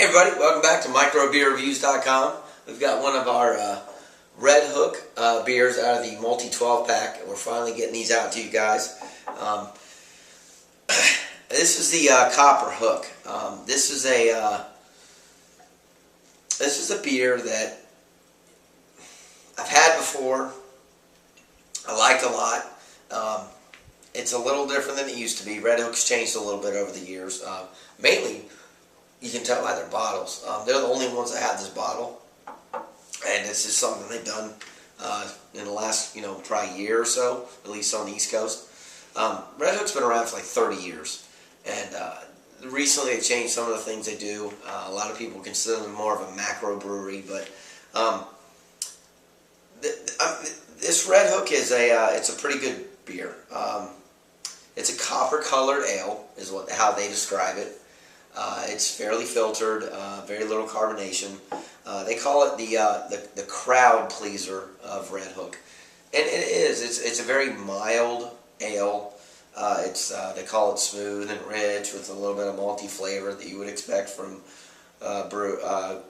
Hey everybody, welcome back to microbeerreviews.com. We've got one of our Red Hook beers out of the multi 12 pack, and we're finally getting these out to you guys. This is the Copperhook. This is a beer that I've had before. I liked a lot. It's a little different than it used to be. Red Hook's changed a little bit over the years. Mainly, you can tell by their bottles. They're the only ones that have this bottle, and this is something they've done in the last, probably year or so, at least on the East Coast. Red Hook's been around for like 30 years, and recently they changed some of the things they do. A lot of people consider them more of a macro brewery, but this Red Hook is it's a pretty good beer. It's a copper-colored ale, is how they describe it. It's fairly filtered, very little carbonation. They call it the crowd pleaser of Red Hook, and it is. It's a very mild ale. They call it smooth and rich with a little bit of malty flavor that you would expect from a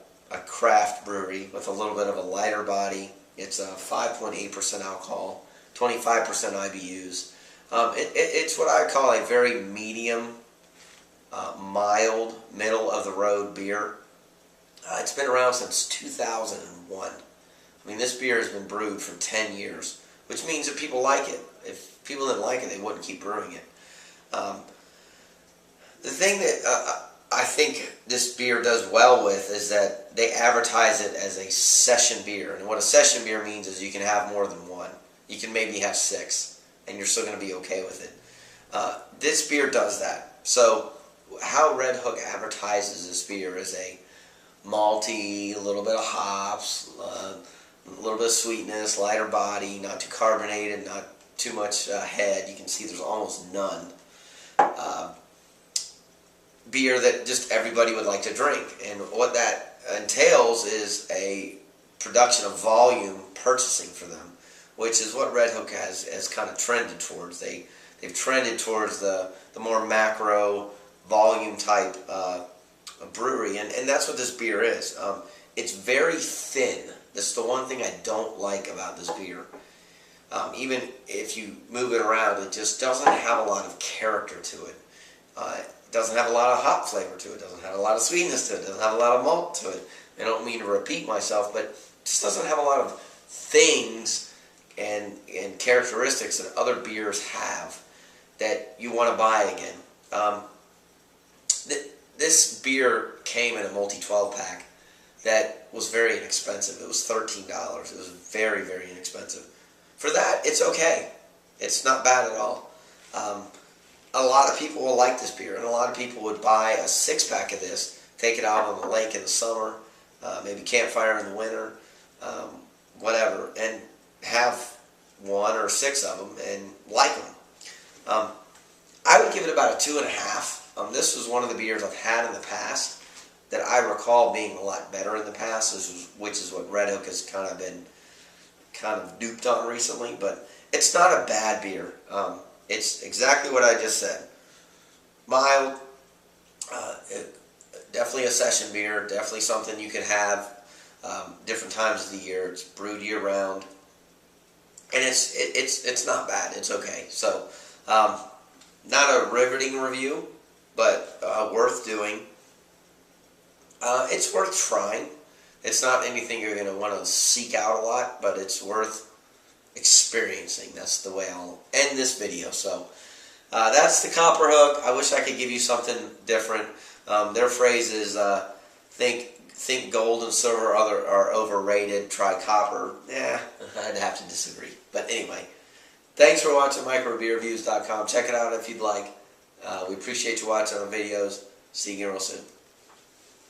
craft brewery, with a little bit of a lighter body. It's 5.8% alcohol, 25% IBUs. It's what I call a very medium, mild, middle-of-the-road beer. It's been around since 2001. I mean, this beer has been brewed for 10 years, which means that people like it. If people didn't like it, they wouldn't keep brewing it. The thing that I think this beer does well with is that they advertise it as a session beer. And what a session beer means is you can have more than one. You can maybe have 6, and you're still going to be okay with it. This beer does that. So how Red Hook advertises this beer is a malty, a little bit of hops, a little bit of sweetness, lighter body, not too carbonated, not too much head. You can see there's almost none. Beer that just everybody would like to drink. And what that entails is a production of volume purchasing for them, which is what Red Hook has kind of trended towards. They've trended towards the more macro volume type brewery, and that's what this beer is. It's very thin. That's the one thing I don't like about this beer. Even if you move it around, it just doesn't have a lot of character to it. It doesn't have a lot of hop flavor to it. It doesn't have a lot of sweetness to it. It doesn't have a lot of malt to it. I don't mean to repeat myself, but it just doesn't have a lot of things and characteristics that other beers have that you want to buy again. This beer came in a multi 12 pack that was very inexpensive. It was $13. It was very, very inexpensive. For that, it's okay. It's not bad at all. A lot of people will like this beer, and a lot of people would buy a 6-pack of this, take it out on the lake in the summer, maybe campfire in the winter, whatever, and have 1 or 6 of them and like them. I would give it about a 2.5. This was one of the beers I've had in the past that I recall being a lot better in the past, which is what Red Hook has kind of been duped on recently. But it's not a bad beer. It's exactly what I just said. Mild, definitely a session beer, definitely something you can have different times of the year. It's brewed year round, and it's not bad. It's okay. So not a riveting review, but worth doing. It's worth trying. It's not anything you're going to want to seek out a lot, but it's worth experiencing. That's the way I'll end this video. So that's the Copperhook. I wish I could give you something different. Their phrase is think gold and silver are overrated, try copper. I'd have to disagree. But anyway, thanks for watching microbeerreviews.com. Check it out if you'd like. We appreciate you watching our videos. See you again real soon.